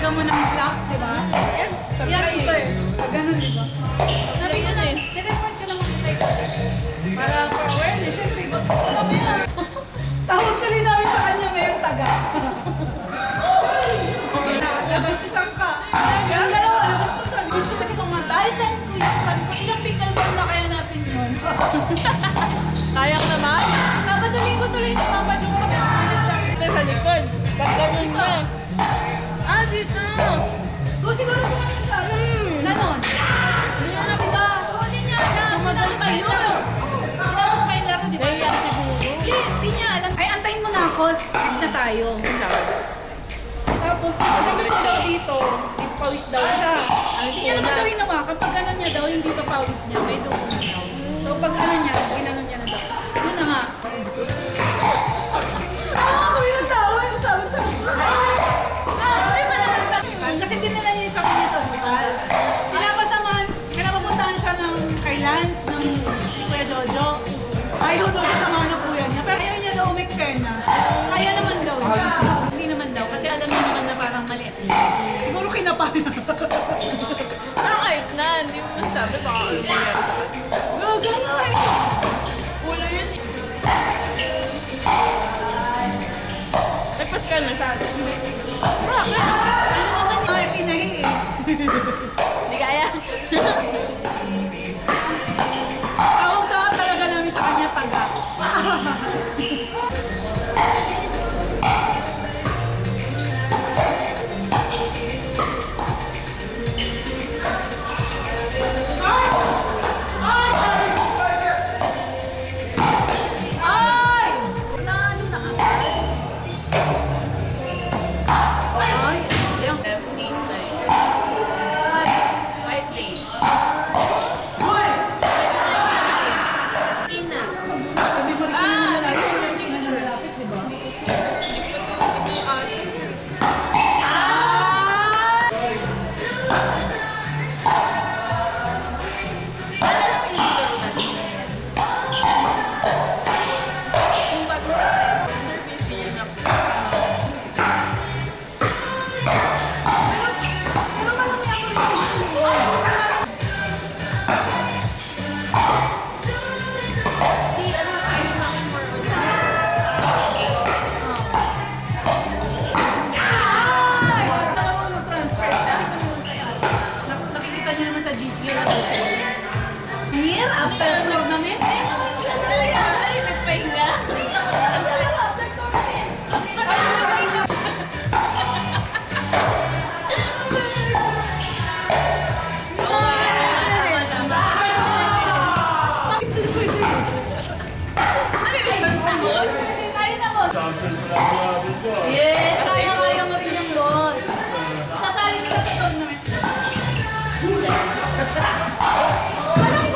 lalagyan mo ng black, di ba? Yes, Yan, iba eh. Ganun, di ba? Sabi ko na, eh. sinrecord ka naman kay para for awareness, syempre, iba ko kami na. Tawag tuloy namin sa kanya ngayong taga. Labas isang ka. Yung dalawa, labas isang. Gusto ko itong mga dahil sa sabi ko, ilang pickle ball na kaya natin yun. Sayang naman. Sabado linggo tuloy ni Mama Jung kami nakalit. Ito sa likod. Gagawin na. Ah, dito. Doon siguro kung ano siya. Ganon. Hindi na diba? Huli niya. Tumagal pa yun. Tapos may laro, di ba? Naiyak siguro. Hindi niya alam. Ay, antayin mo na ako. Next na tayo. Tapos, pagdating ko daw dito, pawis daw siya. Hindi niya naman daw ginawa. Kapag gano'n niya daw, yung dito pawis niya, may dugo na daw. So, pag ano niya, ginanon niya na daw. Yun na nga. Kami ng tao, yung sabi sa ay, manalagtas. Kasi dinala niya sa kanya sa hospital. Pinapapuntahan siya ng kay Lance, ng Kuya Jojo. Ayaw daw sa mga napuyan niya. Pero ayaw niya daw umeksena. Kaya naman daw. Hindi naman daw. Kasi alam niya naman na parang maliit. Siguro kinapaya. Pero kahit na, hindi mo masabi baka ano mangyari. No, gano'n. Ulo yun eh. Nagpas ka na sa atin. Bakit? Ay, pinahi eh. Hindi kaya. Tawag talaga namin sa kanya taga. Ay! Naano na agad? Ay! Yung 8 na yun. 5 days. Ina. Sabi mo rin na nalalapit. Hindi na nalalapit, di ba? Ito yung ate. Kung bago sa service yun na si ano tayo namin more on Nakikita niyo naman sa GQ na year after tournament. talaga, ano nagpahinga? Yes, kaya mo rin yung boss. Sasali ka sa tournament. Parang